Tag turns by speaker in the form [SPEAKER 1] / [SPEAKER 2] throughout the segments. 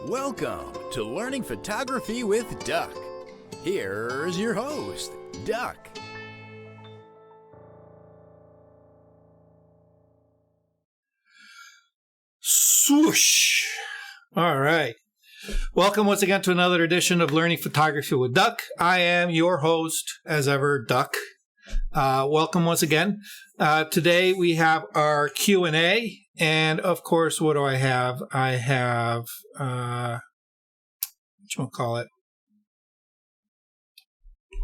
[SPEAKER 1] Welcome to Learning Photography with Duck. Here's your host, Duck.
[SPEAKER 2] Swoosh! All right. Welcome once again to another edition of Learning Photography with Duck. I am your host, as ever, Duck. Welcome once again. Today we have our Q&A, and of course, what do I have? I have, whatchamacallit?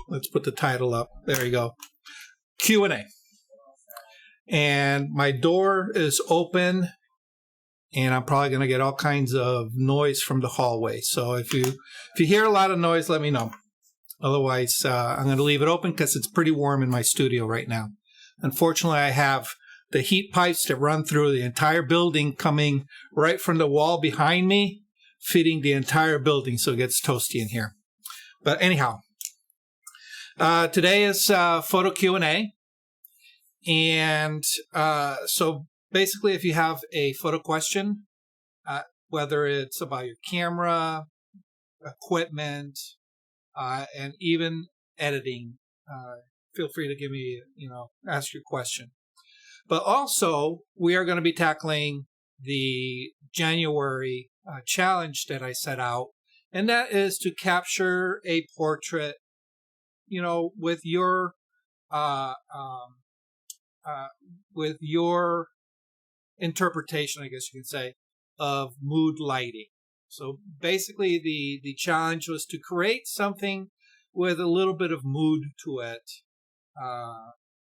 [SPEAKER 2] Let's put the title up. There you go. Q&A. And my door is open, and I'm probably going to get all kinds of noise from the hallway. So if you hear a lot of noise, let me know. Otherwise, I'm going to leave it open because it's pretty warm in my studio right now. Unfortunately, I have the heat pipes that run through the entire building coming right from the wall behind me, feeding the entire building, so it gets toasty in here. But anyhow, today is photo Q&A. And so basically, if you have a photo question, whether it's about your camera, equipment, and even editing, feel free to give me, ask your question. But also, we are going to be tackling the January challenge that I set out, and that is to capture a portrait, with your interpretation, I guess you can say, of mood lighting. So basically, the challenge was to create something with a little bit of mood to it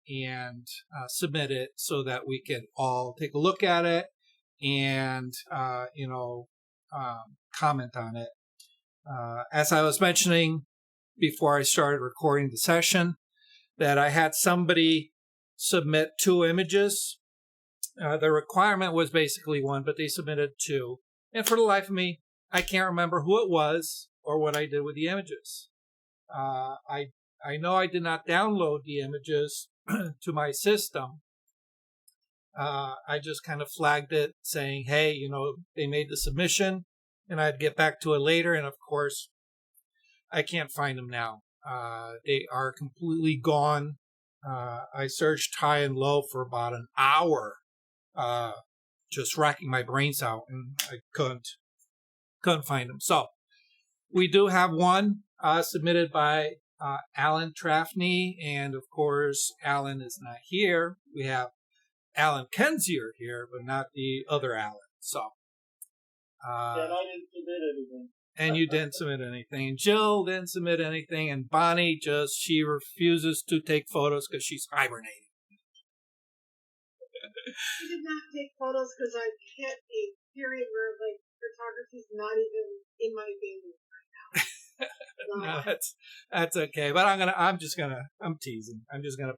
[SPEAKER 2] and submit it so that we can all take a look at it and, comment on it. As I was mentioning before I started recording the session, that I had somebody submit 2 images. The requirement was basically 1, but they submitted 2. And for the life of me, I can't remember who it was or what I did with the images. I know I did not download the images to my system. I just kind of flagged it saying, hey, they made the submission and I'd get back to it later. And of course, I can't find them now. They are completely gone. I searched high and low for about an hour, just racking my brains out, and I couldn't find them. So we do have one submitted by Alan Trafney, and of course, Alan is not here. We have Alan Kenzier here, but not the other Alan. So,
[SPEAKER 3] and I didn't submit anything.
[SPEAKER 2] And you didn't submit anything. And Jill didn't submit anything. And Bonnie she refuses to take photos because she's hibernating.
[SPEAKER 4] I did not take photos because I hit a period where photography is not even in my vein right now.
[SPEAKER 2] No, that's okay. But I'm teasing. I'm just gonna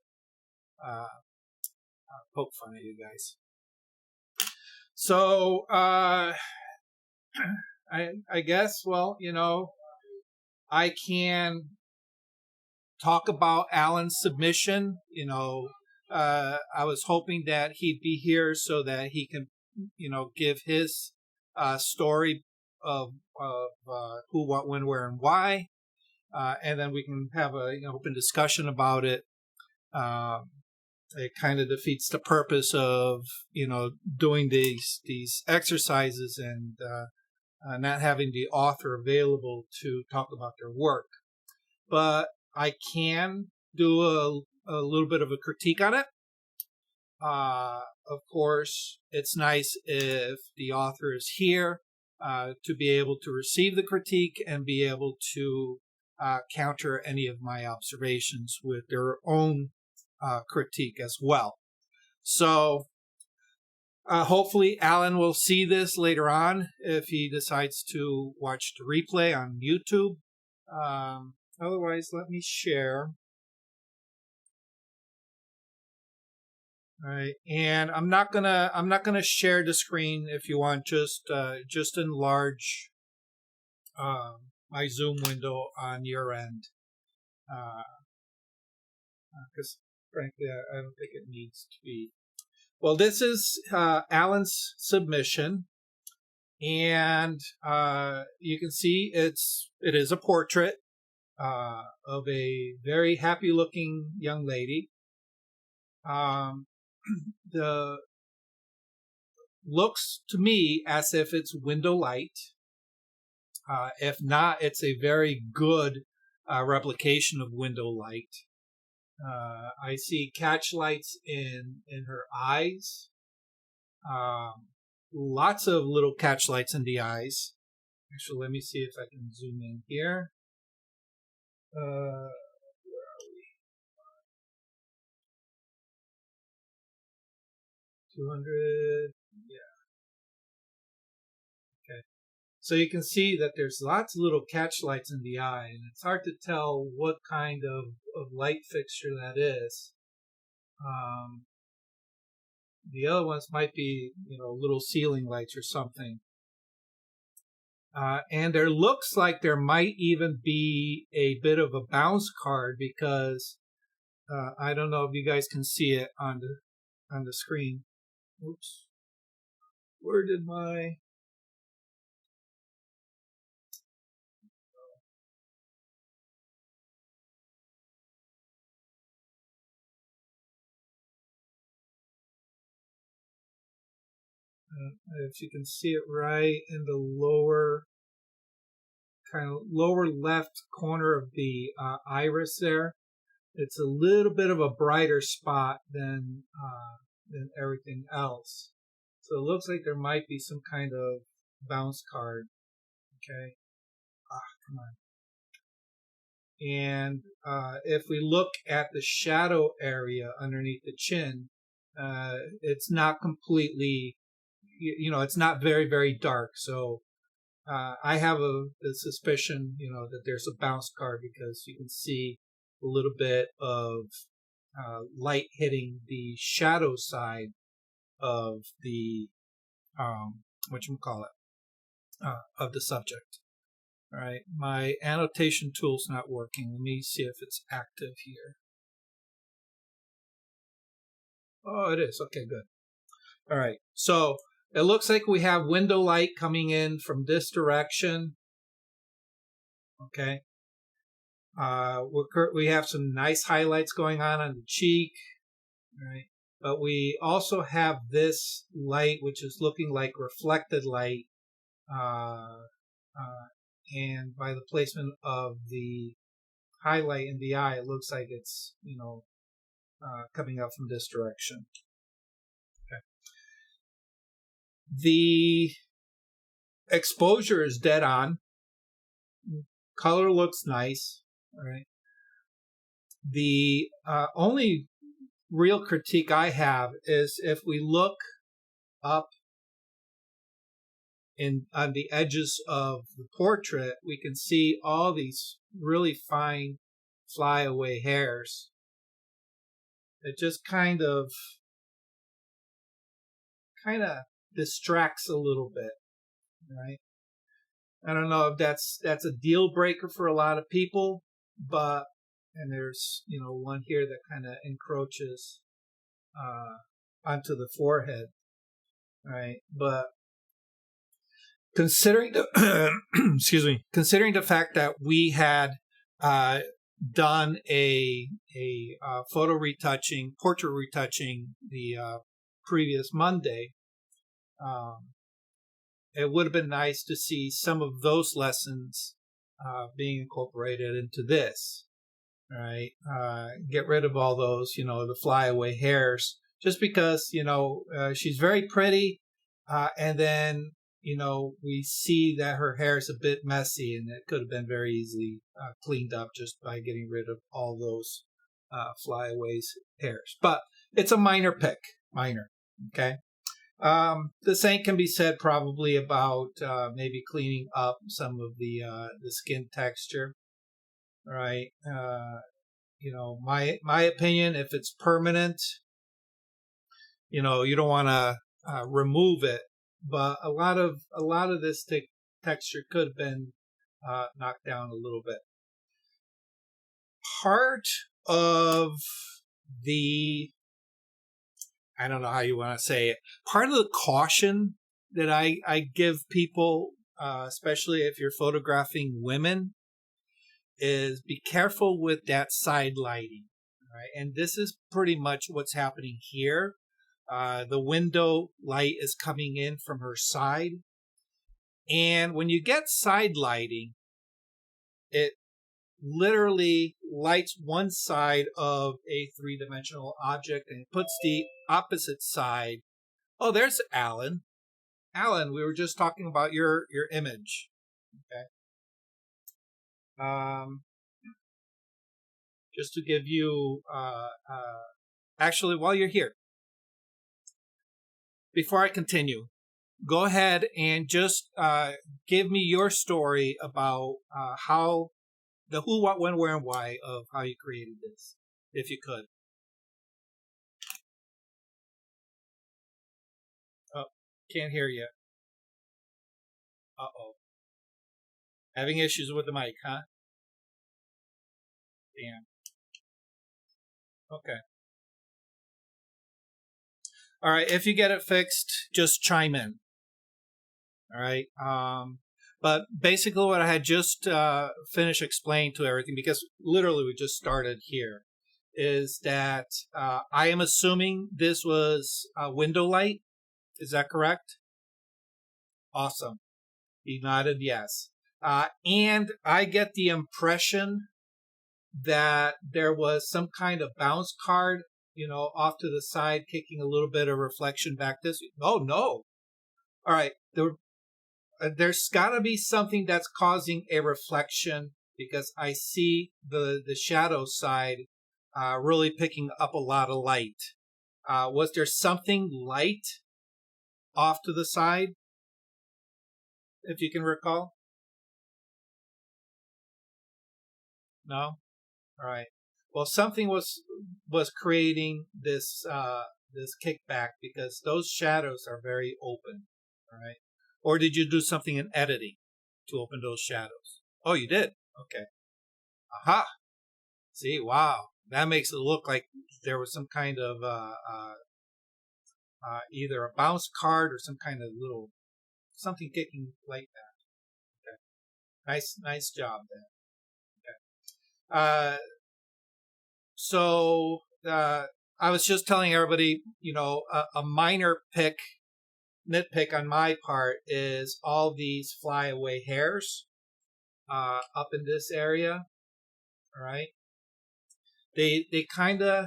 [SPEAKER 2] poke fun at you guys. So I guess, I can talk about Alan's submission. I was hoping that he'd be here so that he can, give his story of who, what, when, where, and why, and then we can have a open discussion about it. It kind of defeats the purpose of doing these exercises and not having the author available to talk about their work. But I can do a little bit of a critique on it. Of course, it's nice if the author is here to be able to receive the critique and be able to counter any of my observations with their own critique as well. So hopefully Alan will see this later on if he decides to watch the replay on YouTube. Otherwise, let me share. All right, and I'm not gonna share the screen. If you want, just enlarge my Zoom window on your end, because frankly, I don't think it needs to be. Well, this is Alan's submission, And you can see it is a portrait of a very happy-looking young lady. The looks to me as if it's window light. If not, it's a very good replication of window light. I see catch lights in her eyes. Lots of little catch lights in the eyes. Actually, let me see if I can zoom in here. Where are we? 200. Yeah. Okay. So you can see that there's lots of little catch lights in the eye, and it's hard to tell what kind of light fixture that is. The other ones might be, little ceiling lights or something. And there looks like there might even be a bit of a bounce card because I don't know if you guys can see it on the screen. Oops. Where did my... if you can see it right in the lower left corner of the iris there, it's a little bit of a brighter spot than everything else. So it looks like there might be some kind of bounce card. Okay. Come on. And if we look at the shadow area underneath the chin, it's not completely, it's not very, very dark. So I have the suspicion, that there's a bounce card because you can see a little bit of light hitting the shadow side of the of the subject. All right, my annotation tool's not working. Let me see if it's active here. Oh, it is. Okay, good. All right, so it looks like we have window light coming in from this direction. Okay. We have some nice highlights going on the cheek. All right. But we also have this light, which is looking like reflected light. And by the placement of the highlight in the eye, it looks like it's, coming out from this direction. Okay. The exposure is dead on. Color looks nice. All right. The only real critique I have is if we look up on the edges of the portrait, we can see all these really fine flyaway hairs. It just kind of distracts a little bit, right? I don't know if that's a deal breaker for a lot of people, and there's one here that kind of encroaches onto the forehead, right? But considering considering the fact that we had done a portrait retouching the previous Monday, it would have been nice to see some of those lessons being incorporated into this, right? Get rid of all those, the flyaway hairs, just because, she's very pretty. And then, we see that her hair is a bit messy, and it could have been very easily cleaned up just by getting rid of all those flyaways hairs. But it's a minor. Okay. The same can be said probably about maybe cleaning up some of the skin texture, right? My opinion, if it's permanent, you don't want to remove it, but a lot of this texture could have been knocked down a little bit. Part of the, I don't know how you want to say it, part of the caution that I give people, especially if you're photographing women, is be careful with that side lighting. All right, and this is pretty much what's happening here. The window light is coming in from her side, and when you get side lighting, it literally lights one side of a three-dimensional object and puts the opposite side. Oh, there's Alan. Alan, we were just talking about your image. Okay. Just to give you, actually, while you're here, before I continue, go ahead and just give me your story about how the who, what, when, where, and why of how you created this, if you could. Oh, can't hear you. Uh-oh. Having issues with the mic, huh? Damn. Okay. All right, if you get it fixed, just chime in. All right. But basically what I had just finished explaining to everything, because literally we just started here, is that I am assuming this was a window light. Is that correct? Awesome. He nodded yes. And I get the impression that there was some kind of bounce card, off to the side, kicking a little bit of reflection back this way. Oh, no. All right. There's got to be something that's causing a reflection, because I see the shadow side really picking up a lot of light. Was there something light off to the side, if you can recall? No? All right. Well, something was creating this kickback, because those shadows are very open. All right. Or did you do something in editing to open those shadows? Oh, you did. Okay. Aha. See, wow. That makes it look like there was some kind of either a bounce card or some kind of little something kicking like that. Okay. Nice job there. Okay. So I was just telling everybody, a minor nitpick on my part is all these flyaway hairs up in this area. All right. They kind of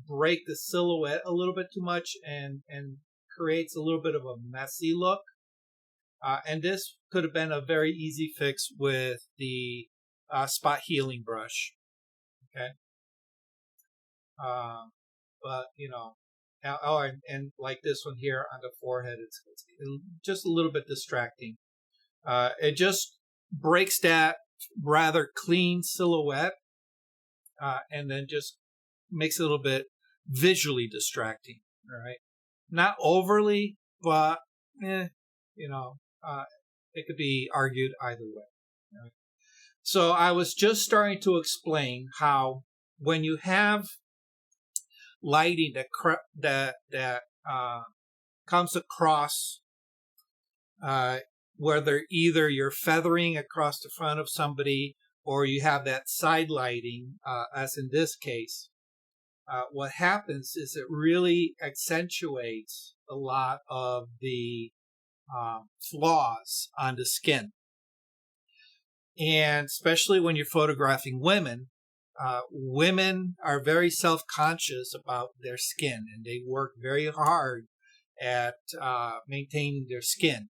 [SPEAKER 2] break the silhouette a little bit too much and creates a little bit of a messy look. And this could have been a very easy fix with the spot healing brush. Okay. But and like this one here on the forehead, it's just a little bit distracting. It just breaks that rather clean silhouette, and then just makes it a little bit visually distracting. All right, not overly, but it could be argued either way. Right? So I was just starting to explain how when you have lighting that comes across, whether either you're feathering across the front of somebody or you have that side lighting, as in this case, what happens is it really accentuates a lot of the flaws on the skin. And especially when you're photographing women, women are very self-conscious about their skin, and they work very hard at maintaining their skin.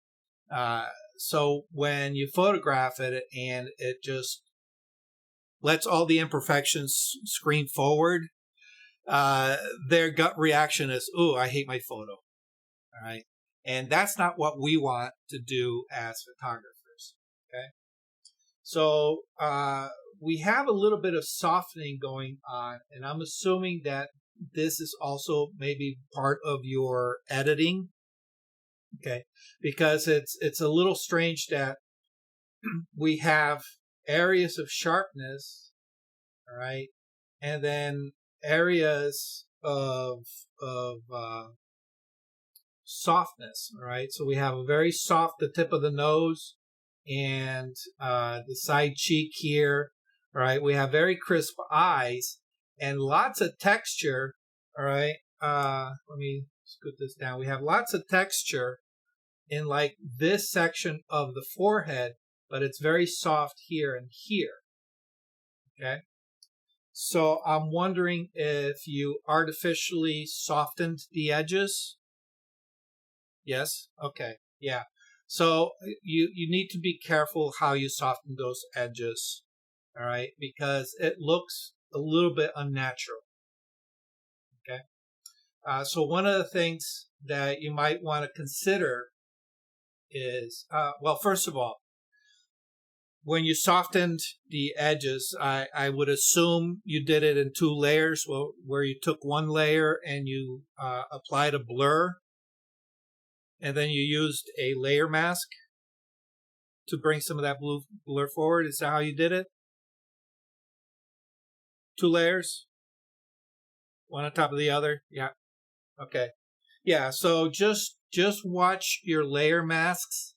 [SPEAKER 2] So when you photograph it and it just lets all the imperfections screen forward, their gut reaction is, "Ooh, I hate my photo." All right. And that's not what we want to do as photographers. Okay. So we have a little bit of softening going on, and I'm assuming that this is also maybe part of your editing. Okay. Because it's a little strange that we have areas of sharpness, all right, and then areas of softness. All right. So we have a very soft, the tip of the nose and the side cheek here. All right. We have very crisp eyes and lots of texture. All right. Let me scoot this down. We have lots of texture in like this section of the forehead, but it's very soft here and here. Okay. So I'm wondering if you artificially softened the edges. Yes? Okay. Yeah. So you need to be careful how you soften those edges. All right. Because it looks a little bit unnatural. Okay. So one of the things that you might want to consider is, well, first of all, when you softened the edges, I would assume you did it in 2 layers, where you took one layer and you applied a blur, and then you used a layer mask to bring some of that blur forward. Is that how you did it? 2 layers? One on top of the other? Yeah. Okay. Yeah, so just watch your layer masks.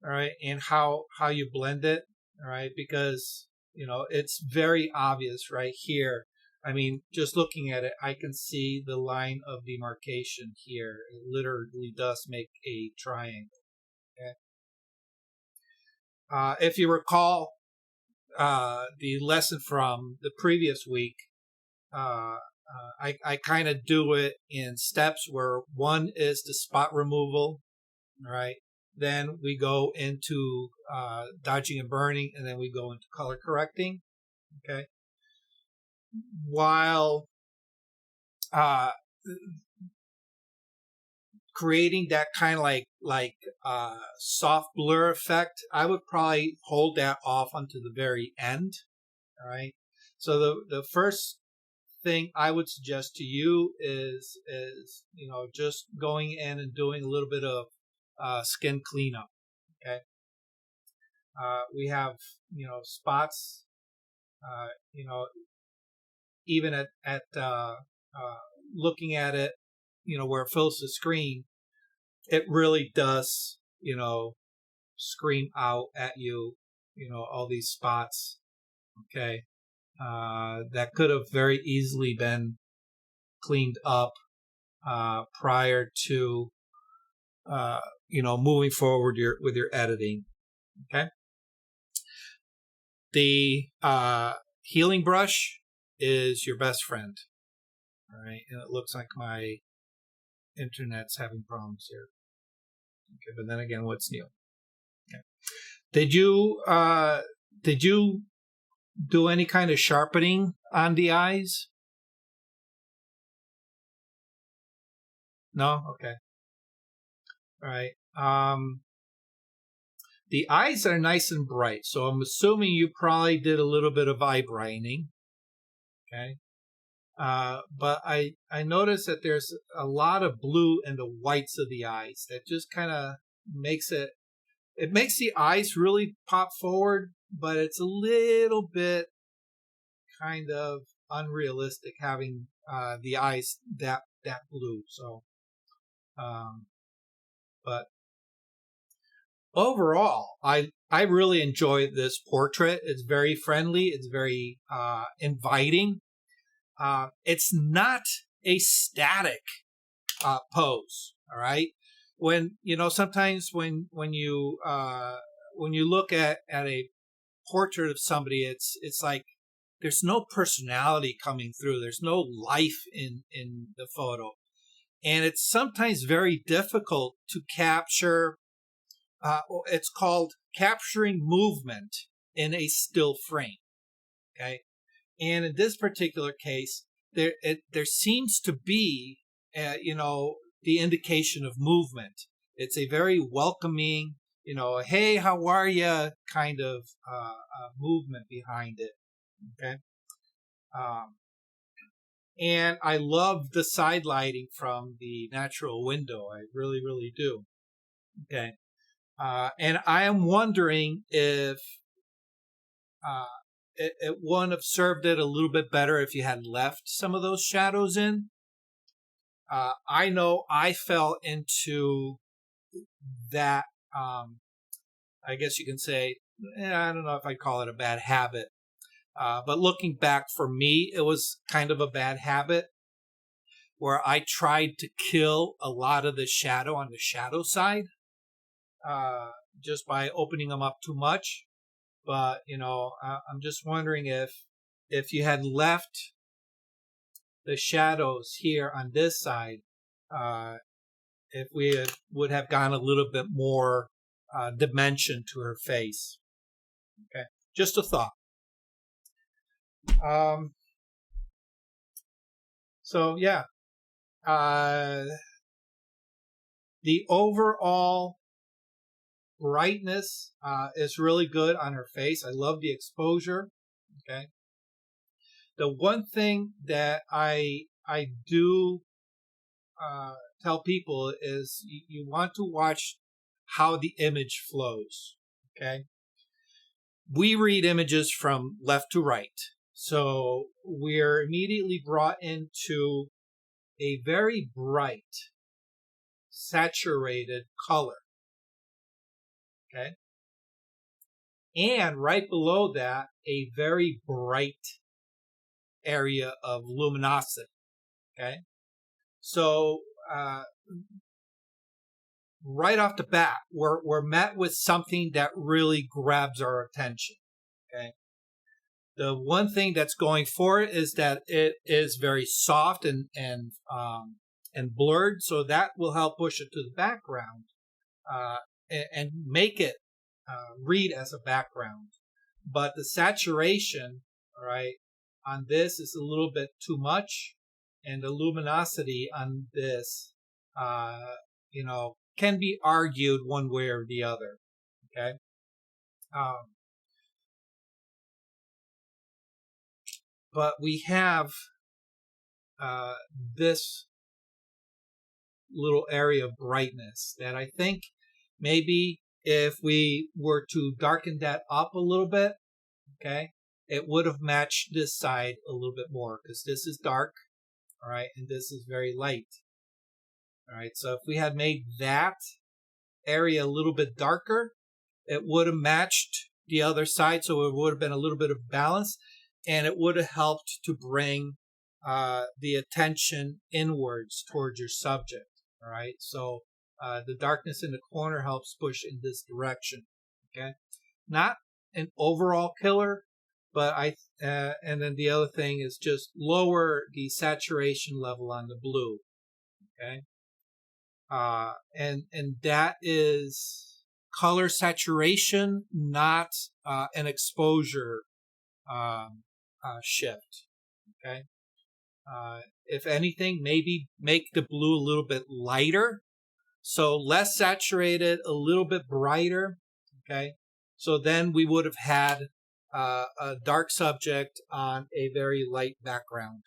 [SPEAKER 2] All right, and how you blend it, all right, because it's very obvious right here. I mean, just looking at it, I can see the line of demarcation here. It literally does make a triangle. Okay. If you recall the lesson from the previous week, I kind of do it in steps where one is the spot removal, all right. Then we go into dodging and burning, and then we go into color correcting. Okay. While creating that kind of like soft blur effect, I would probably hold that off until the very end. All right. So the first thing I would suggest to you is just going in and doing a little bit of skin cleanup. Okay. We have spots. Even at looking at it, where it fills the screen, it really does scream out at you. All these spots. Okay. That could have very easily been cleaned up prior to moving forward with your editing. Okay. The healing brush is your best friend. All right, and it looks like my internet's having problems here. Okay, but then again, what's new? Okay. Did you do any kind of sharpening on the eyes? No? Okay. All right. The eyes are nice and bright, so I'm assuming you probably did a little bit of eye brightening. Okay. But I noticed that there's a lot of blue in the whites of the eyes. That just kind of makes it makes the eyes really pop forward, but it's a little bit kind of unrealistic having the eyes that blue. So, but overall, I really enjoyed this portrait. It's very friendly. It's very inviting. It's not a static pose. All right. When sometimes when you look at a portrait of somebody, it's like there's no personality coming through. There's no life in the photo, and it's sometimes very difficult to capture. It's called capturing movement in a still frame. Okay. And in this particular case, there seems to be, the indication of movement. It's a very welcoming, hey, how are you kind of movement behind it. Okay. And I love the side lighting from the natural window. I really, really do. Okay. And I am wondering if it wouldn't have served it a little bit better if you had left some of those shadows in. I know I fell into that, I guess you can say, I don't know if I'd call it a bad habit. But looking back for me, it was kind of a bad habit where I tried to kill a lot of the shadow on the shadow side just by opening them up too much. But, I'm just wondering if you had left the shadows here on this side, if we would have gone a little bit more dimension to her face. Okay, just a thought. So yeah, the overall brightness is really good on her face. I love the exposure. Okay. The one thing that I do tell people is you want to watch how the image flows. Okay. We read images from left to right. So we're immediately brought into a very bright, saturated color. Okay. And right below that, a very bright area of luminosity. Okay. So, right off the bat, we're met with something that really grabs our attention. Okay. The one thing that's going for it is that it is very soft and blurred, so that will help push it to the background and make it read as a background. But the saturation, all right, on this is a little bit too much, and the luminosity on this, can be argued one way or the other. Okay. But we have this little area of brightness that I think maybe if we were to darken that up a little bit, okay, it would have matched this side a little bit more because this is dark, all right, and this is very light. All right, so if we had made that area a little bit darker, it would have matched the other side, so it would have been a little bit of balance. And it would have helped to bring the attention inwards towards your subject. All right. So the darkness in the corner helps push in this direction. Okay. Not an overall killer, but and then the other thing is just lower the saturation level on the blue. Okay. And that is color saturation, not an exposure shift. Okay. If anything, maybe make the blue a little bit lighter. So less saturated, a little bit brighter. Okay. So then we would have had a dark subject on a very light background.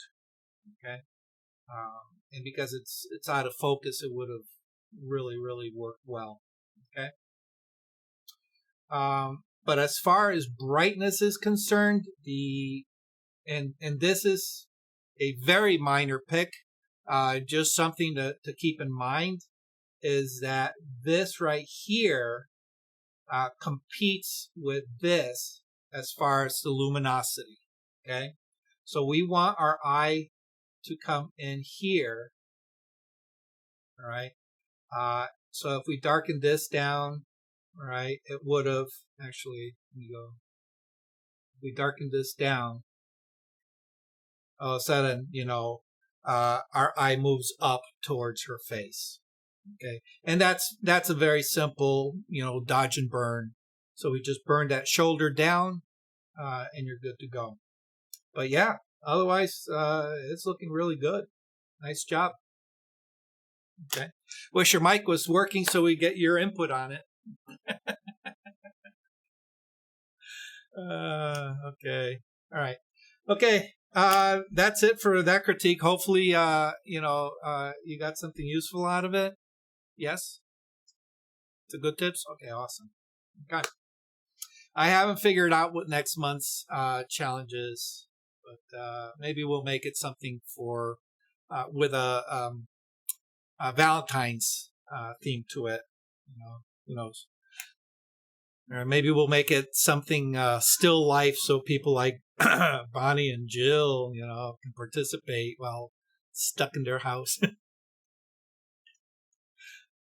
[SPEAKER 2] Okay. And because it's out of focus, it would have really, really worked well. Okay. But as far as brightness is concerned, and this is a very minor pick, just something to keep in mind is that this right here competes with this as far as the luminosity. Okay, so we want our eye to come in here. All right. So if we darken this down, all right, it would have actually. Let me go. If we darken this down, all of a sudden, our eye moves up towards her face. Okay, and that's a very simple, dodge and burn. So we just burn that shoulder down, and you're good to go. But yeah, otherwise, it's looking really good. Nice job. Okay, wish your mic was working so we get your input on it. Okay, all right, okay. That's it for that critique. Hopefully, you got something useful out of it. Yes? It's a good tips? Okay, awesome. Okay. I haven't figured out what next month's challenge is, but maybe we'll make it something for with a Valentine's theme to it. Who knows? Or maybe we'll make it something still life, so people like Bonnie and Jill, can participate while stuck in their house.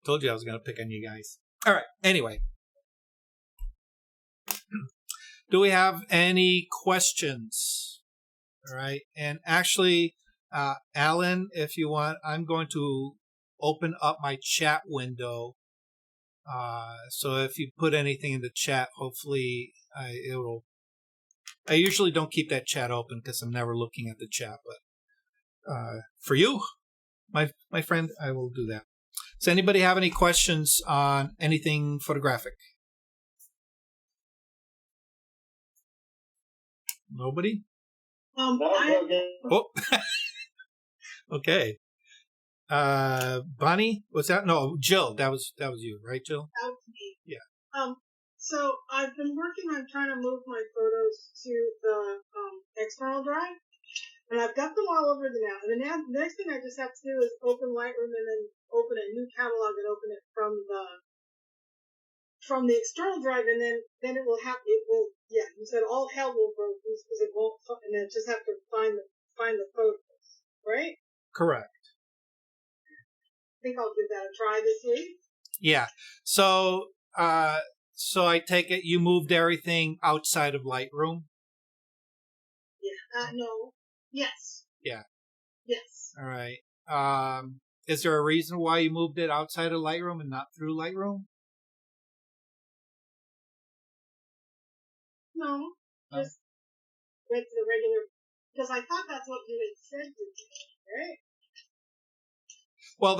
[SPEAKER 2] Told you I was going to pick on you guys. All right. Anyway, do we have any questions? All right. And actually, Alan, if you want, I'm going to open up my chat window. So if you put anything in the chat, hopefully it'll. I usually don't keep that chat open because I'm never looking at the chat. But for you, my friend, I will do that. Does anybody have any questions on anything photographic? Nobody? Oh. Okay. Bonnie, what's that? No, Jill. That was you, right, Jill?
[SPEAKER 4] That was me.
[SPEAKER 2] Yeah.
[SPEAKER 4] So I've been working on trying to move my photos to the external drive, and I've got them all over there now. And the next thing I just have to do is open Lightroom and then open a new catalog and open it from the external drive, and then it will you said all hell will break loose because it won't, and then just have to find the photos, right?
[SPEAKER 2] Correct.
[SPEAKER 4] I think I'll give that a try this week.
[SPEAKER 2] Yeah. So I take it you moved everything outside of Lightroom?
[SPEAKER 4] Yeah. No. Yes.
[SPEAKER 2] Yeah.
[SPEAKER 4] Yes.
[SPEAKER 2] All right. Is there a reason why you moved it outside of Lightroom and not through Lightroom?
[SPEAKER 4] No. Just went to the regular, because I thought that's what you had said to me, right?
[SPEAKER 2] Well,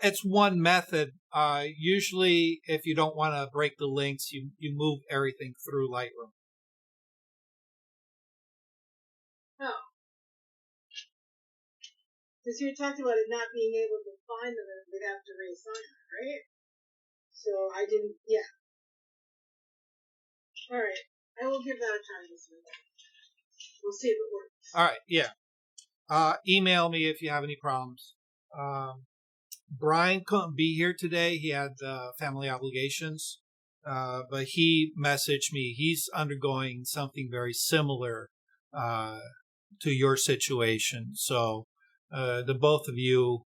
[SPEAKER 2] it's one method. Usually, if you don't want to break the links, you move everything through Lightroom.
[SPEAKER 4] Oh. Because you talked about it not being able to find them and we'd have to reassign it, right? So I didn't, yeah. All right. I will give that a try this week. We'll see if it works.
[SPEAKER 2] All right, yeah. Email me if you have any problems. Brian couldn't be here today. He had family obligations, but he messaged me. He's undergoing something very similar to your situation. So the both of you,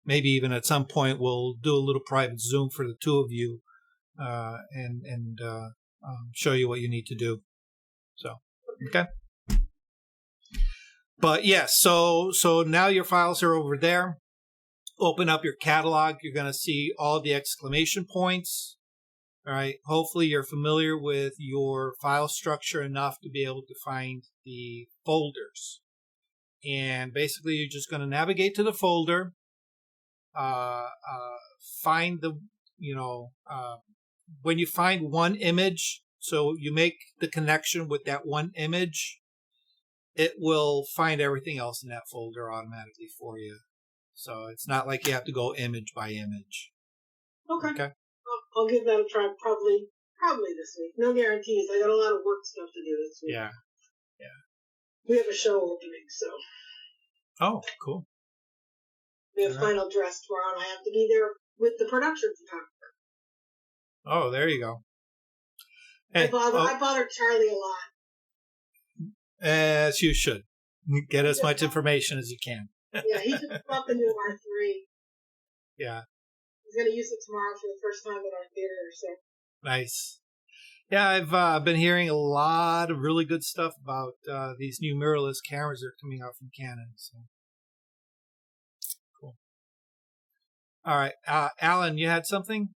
[SPEAKER 2] maybe even at some point we'll do a little private Zoom for the two of you and show you what you need to do. So, okay. But yes, so now your files are over there. Open up your catalog. You're going to see all the exclamation points. All right. Hopefully you're familiar with your file structure enough to be able to find the folders. And basically you're just going to navigate to the folder, find the, when you find one image, so you make the connection with that one image, it will find everything else in that folder automatically for you. So it's not like you have to go image by image.
[SPEAKER 4] Okay. I'll give that a try probably this week. No guarantees. I got a lot of work stuff to do this week.
[SPEAKER 2] Yeah.
[SPEAKER 4] We have a show opening, so.
[SPEAKER 2] Oh, cool.
[SPEAKER 4] We have final dress tomorrow, and I have to be there with the production photographer.
[SPEAKER 2] Oh, there you go. Hey,
[SPEAKER 4] I bother Charlie a lot.
[SPEAKER 2] As you should. Get as much information as you can.
[SPEAKER 4] Yeah, he just up into R3.
[SPEAKER 2] Yeah.
[SPEAKER 4] He's going to use it tomorrow for the first time at our theater, so.
[SPEAKER 2] Nice. Yeah, I've been hearing a lot of really good stuff about these new mirrorless cameras that are coming out from Canon. So. Cool. All right. Alan, you had something?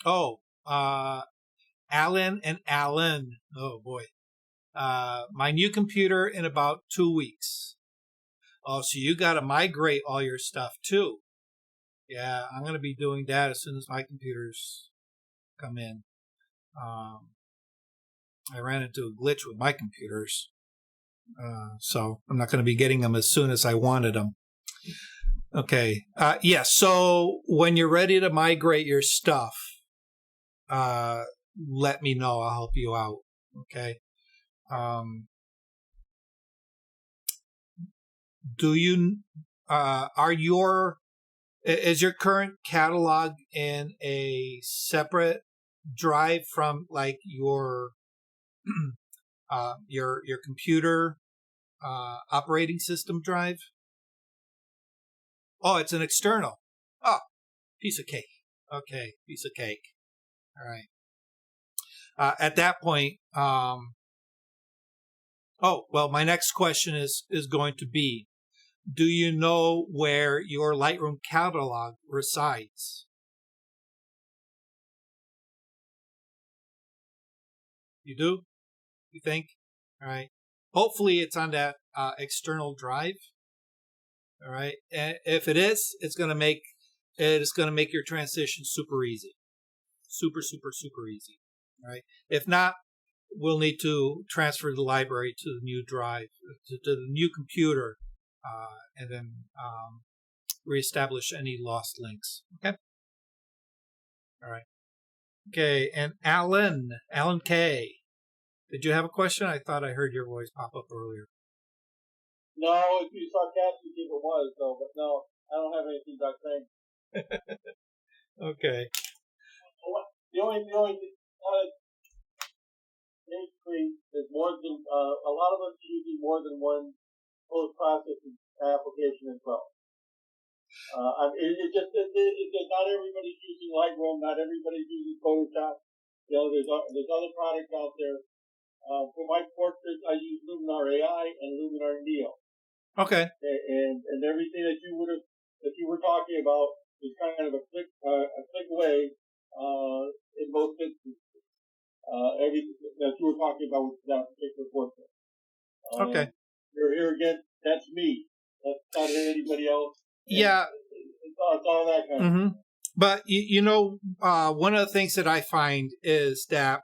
[SPEAKER 2] Oh, Alan and Alan. Oh, boy. My new computer in about 2 weeks. Oh, so you got to migrate all your stuff too. Yeah, I'm going to be doing that as soon as my computers come in. I ran into a glitch with my computers. So I'm not going to be getting them as soon as I wanted them. Okay. Yeah, so when you're ready to migrate your stuff, let me know. I'll help you out. Okay. is your current catalog in a separate drive from like your your computer operating system drive? Oh, it's an external. Oh, piece of cake. Okay, piece of cake. All right. At that point, my next question is going to be, do you know where your Lightroom catalog resides? You do? You think? All right. Hopefully it's on that external drive. All right. And if it is, it's going to make your transition super easy. Super, super, super easy. All right. If not, we'll need to transfer the library to the new drive, to the new computer, and then reestablish any lost links. Okay. All right. Okay. And Alan K. Did you have a question? I thought I heard your voice pop up earlier.
[SPEAKER 3] No, if you sarcastic, it was though, but no, I don't have anything about saying.
[SPEAKER 2] Okay.
[SPEAKER 3] The only basically, there's more than a lot of us are using more than one post-processing application as well. It's just not everybody's using Lightroom, not everybody's using Photoshop. You know, there's other products out there. For my portrait, I use Luminar AI and Luminar Neo.
[SPEAKER 2] Okay.
[SPEAKER 3] And everything that you were talking about is kind of a click away in most instances. Everything that you were talking about with that particular portrait.
[SPEAKER 2] Okay.
[SPEAKER 3] Here again, that's me. That's not anybody else.
[SPEAKER 2] Yeah.
[SPEAKER 3] It's all that kind of stuff.
[SPEAKER 2] But, one of the things that I find is that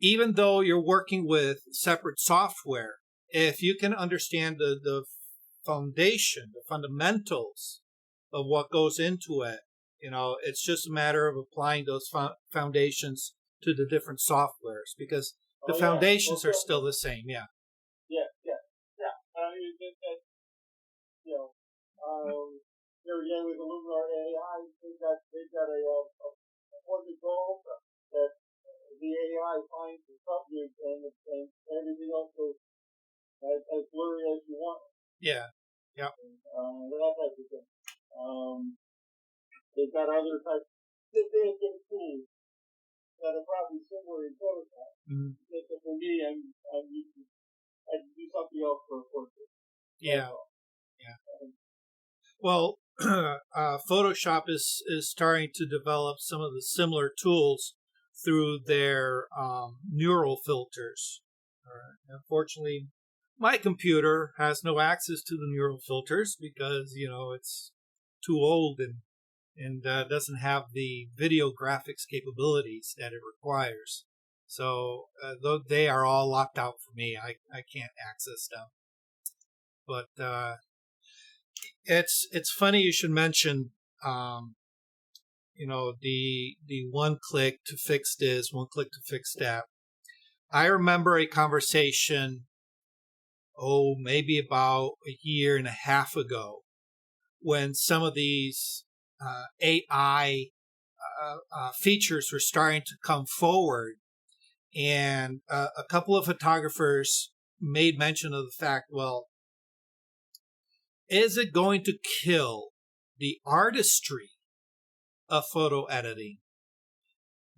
[SPEAKER 2] even though you're working with separate software, if you can understand the foundation, the fundamentals of what goes into it, it's just a matter of applying those foundations to the different softwares, because the foundations are still the same. Yeah.
[SPEAKER 3] Yeah. I mean, here again with the Luminar AI, they've got a portrait goal that the AI finds the subject and everything else goes as blurry as you want.
[SPEAKER 2] Yeah. Yeah.
[SPEAKER 3] That type of thing. They've got other types of tools that are probably similar in Photoshop. Just for me, I do something else for a portrait.
[SPEAKER 2] Yeah. Yeah. Well, Photoshop is starting to develop some of the similar tools through their neural filters. Unfortunately, my computer has no access to the neural filters because it's too old and doesn't have the video graphics capabilities that it requires. So though they are all locked out for me, I can't access them. But it's funny you should mention the one click to fix this, one click to fix that. I remember a conversation, maybe about a year and a half ago, when some of these AI features were starting to come forward, and a couple of photographers made mention of the fact, well, is it going to kill the artistry of photo editing?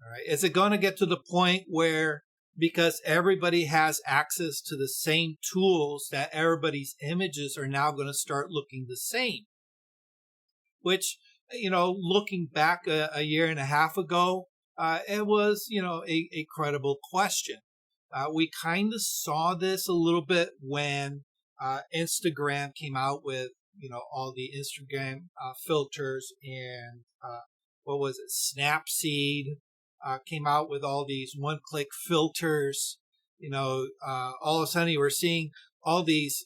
[SPEAKER 2] All right. Is it going to get to the point where, because everybody has access to the same tools, that everybody's images are now going to start looking the same? Which, looking back a year and a half ago, it was, a credible question. We kind of saw this a little bit when Instagram came out with, all the Instagram filters, and what was it? Snapseed came out with all these one-click filters. All of a sudden you were seeing all these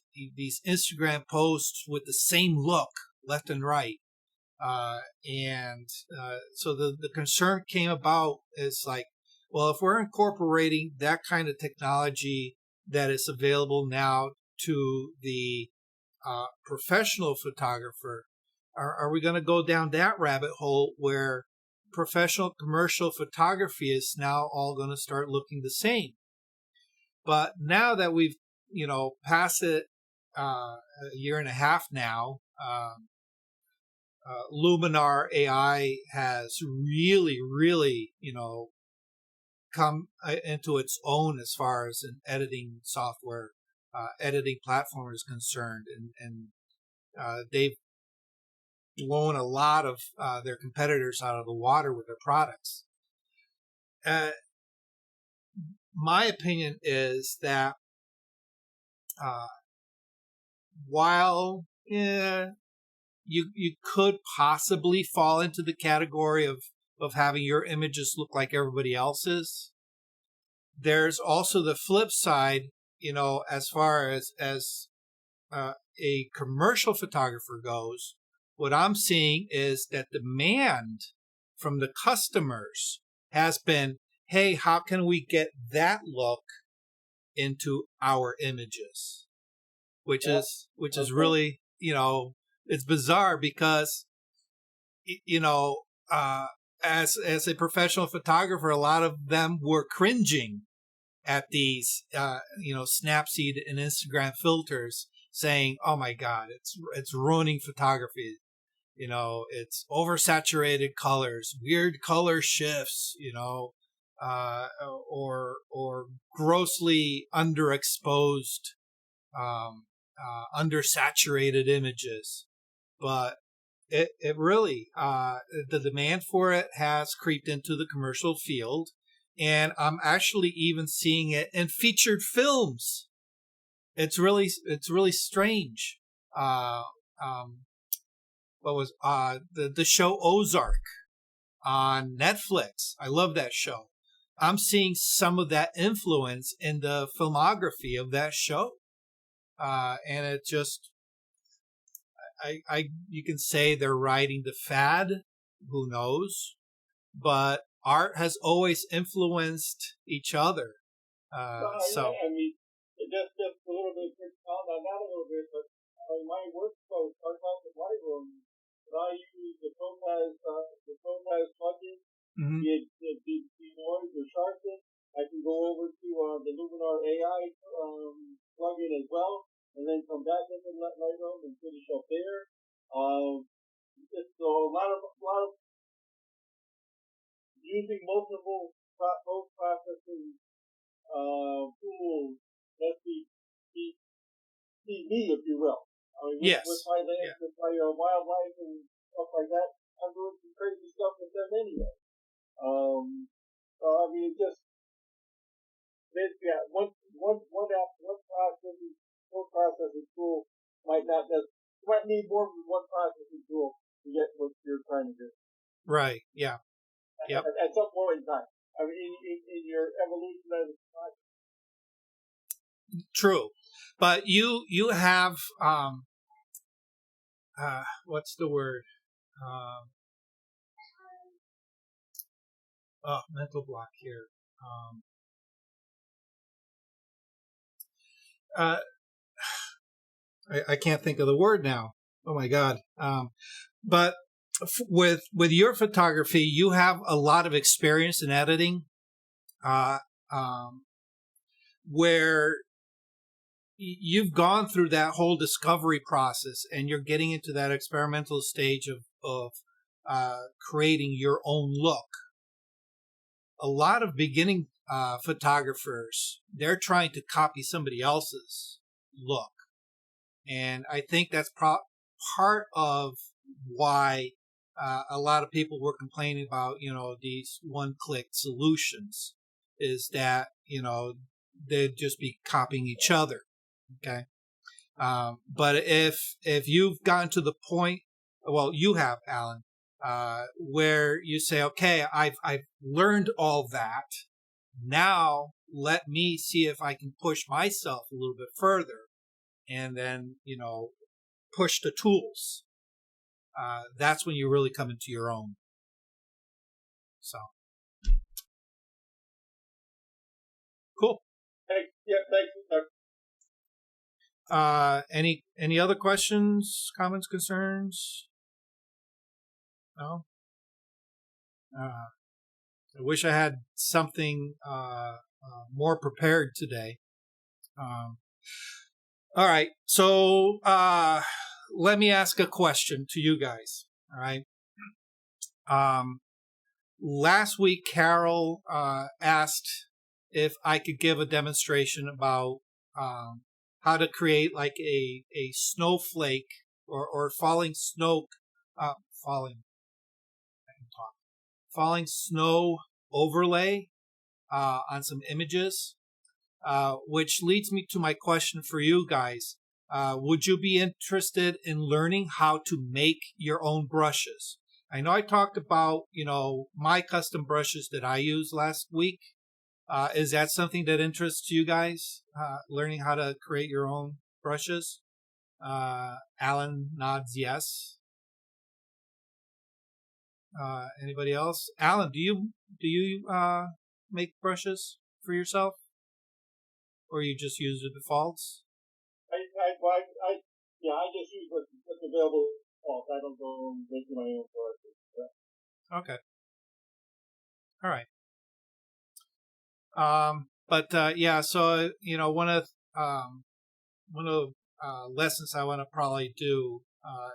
[SPEAKER 2] Instagram posts with the same look left and right. So the concern came about is like, well, if we're incorporating that kind of technology that is available now to the professional photographer, are we going to go down that rabbit hole where professional commercial photography is now all going to start looking the same? But now that we've, passed it a year and a half now, Luminar AI has really, really, come into its own as far as an editing software, editing platform is concerned. And they've blown a lot of their competitors out of the water with their products. My opinion is that while you could possibly fall into the category of having your images look like everybody else's, there's also the flip side, as far as a commercial photographer goes. What I'm seeing is that demand from the customers has been, hey, how can we get that look into our images? Which is really, it's bizarre because, as a professional photographer, a lot of them were cringing at these, Snapseed and Instagram filters, saying, "Oh my God, it's ruining photography. It's oversaturated colors, weird color shifts, or grossly underexposed, undersaturated images." But it really, the demand for it has creeped into the commercial field, and I'm actually even seeing it in featured films. It's really strange. What was the show Ozark on Netflix? I love that show. I'm seeing some of that influence in the filmography of that show, and it just, you can say they're riding the fad. Who knows? But art has always influenced each other. So.
[SPEAKER 3] I mean, just a little bit, not a little bit, but my workflow starts out with Lightroom. But I use the Topaz plugin.
[SPEAKER 2] Mm-hmm.
[SPEAKER 3] The noise or sharpen. I can go over to the Luminar AI plugin as well, and then come back into Lightroom and finish up there. So a lot of using multiple post-processing tools. That's me, if you will. I mean,
[SPEAKER 2] Yes.
[SPEAKER 3] with my land, with my wildlife and stuff like that, I'm doing some crazy stuff with them anyway. So I mean, just basically, one processing tool might not just, you might need more than one processing tool to get what you're trying to do.
[SPEAKER 2] Right. Yeah. Yep.
[SPEAKER 3] At some point in time. I mean, in your evolution as a project.
[SPEAKER 2] True, but you have what's the word? Mental block here. I can't think of the word now. Oh my God. But with your photography, you have a lot of experience in editing, where you've gone through that whole discovery process, and you're getting into that experimental stage of creating your own look. A lot of beginning photographers, they're trying to copy somebody else's look. And I think that's part of why a lot of people were complaining about, these one-click solutions, is that, they'd just be copying each other. Okay. But if you've gotten to the point, well, you have, Alan, where you say, okay, I've learned all that. Now let me see if I can push myself a little bit further, and then, push the tools. That's when you really come into your own. So. Cool.
[SPEAKER 3] Thanks, Doug.
[SPEAKER 2] Any other questions, comments, concerns? No. I wish I had something more prepared today. All right, so let me ask a question to you guys. All right. Last week, Carol asked if I could give a demonstration about how to create like a snowflake or falling snow, falling snow overlay on some images, which leads me to my question for you guys. Would you be interested in learning how to make your own brushes? I know I talked about, my custom brushes that I used last week. Is that something that interests you guys? Learning how to create your own brushes? Alan nods yes. Anybody else? Alan, do you make brushes for yourself, or you just use the defaults?
[SPEAKER 3] I just use what's available. I don't go making my own brushes.
[SPEAKER 2] Okay. All right. So one of the lessons I want to probably do,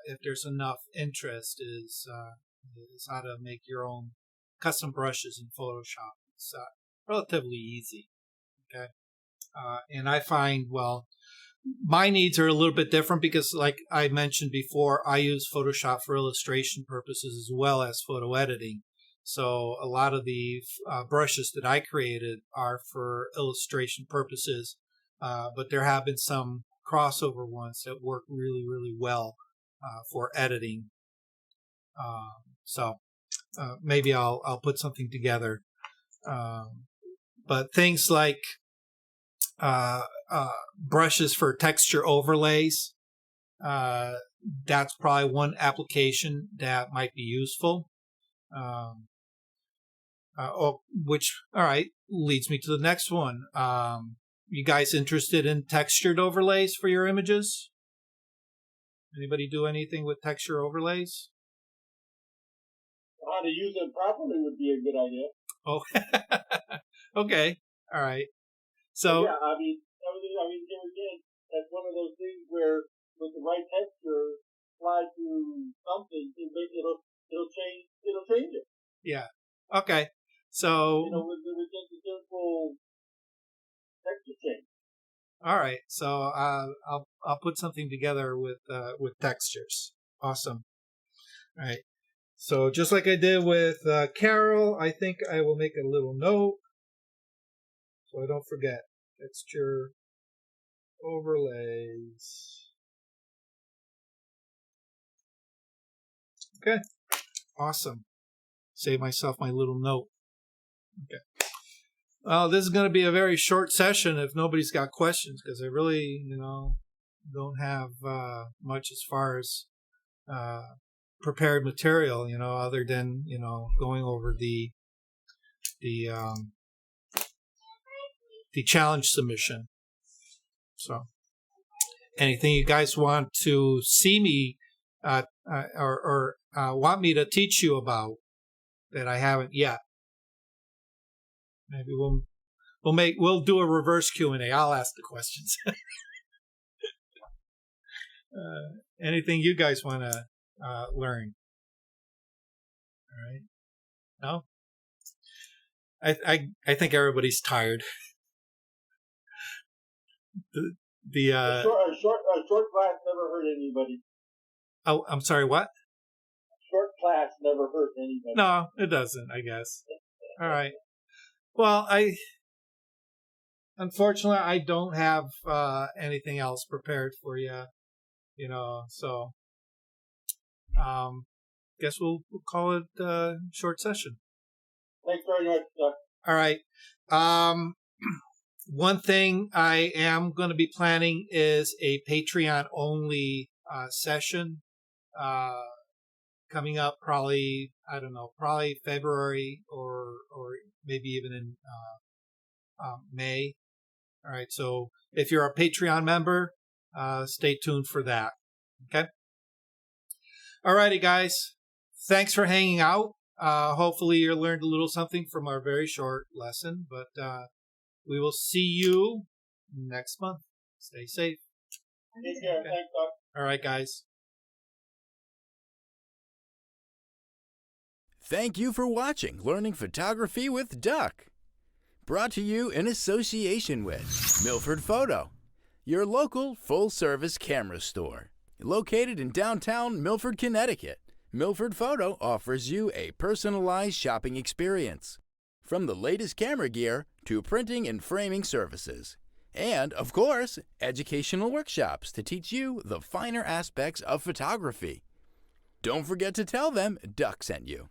[SPEAKER 2] if there's enough interest, is how to make your own custom brushes in Photoshop. It's relatively easy. Okay. And I find, my needs are a little bit different because, like I mentioned before, I use Photoshop for illustration purposes as well as photo editing. So a lot of the brushes that I created are for illustration purposes, but there have been some crossover ones that work really, really well for editing. So maybe I'll put something together. But things like brushes for texture overlays, that's probably one application that might be useful. Which, all right, leads me to the next one. You guys interested in textured overlays for your images? Anybody do anything with texture overlays?
[SPEAKER 3] How to use them properly would be a good idea.
[SPEAKER 2] Oh, okay. All right. So
[SPEAKER 3] yeah, I mean, here again, that's one of those things where with the right texture, apply to something, it'll change it.
[SPEAKER 2] Yeah. Okay. So
[SPEAKER 3] with just a simple texture change.
[SPEAKER 2] All right. So I'll put something together with textures. Awesome. All right. So just like I did with Carol, I think I will make a little note so I don't forget. Texture overlays. Okay. Awesome. Save myself my little note. Okay. Well, this is going to be a very short session if nobody's got questions, because I really, don't have much as far as prepared material, other than, going over the challenge submission. So anything you guys want to see me or want me to teach you about that I haven't yet, maybe we'll do a reverse Q&A. I'll ask the questions. Anything you guys want to learn? All right. No? I think everybody's tired.
[SPEAKER 3] A short class never hurt anybody.
[SPEAKER 2] Oh, I'm sorry, what?
[SPEAKER 3] Short class never hurt anybody.
[SPEAKER 2] No, it doesn't, I guess. All right. Well, unfortunately, I don't have anything else prepared for you, so guess we'll call it a short session.
[SPEAKER 3] Thanks very much, Doc.
[SPEAKER 2] All right. One thing I am going to be planning is a Patreon-only session coming up probably, I don't know, probably February or maybe even in May. All right. So if you're a Patreon member, stay tuned for that. Okay. Alrighty, guys. Thanks for hanging out. Hopefully you learned a little something from our very short lesson, but we will see you next month. Stay safe.
[SPEAKER 3] Take care.
[SPEAKER 2] Okay.
[SPEAKER 3] Thanks, Doc.
[SPEAKER 2] All right, guys.
[SPEAKER 1] Thank you for watching Learning Photography with Duck. Brought to you in association with Milford Photo, your local full-service camera store. Located in downtown Milford, Connecticut, Milford Photo offers you a personalized shopping experience. From the latest camera gear to printing and framing services. And, of course, educational workshops to teach you the finer aspects of photography. Don't forget to tell them Duck sent you.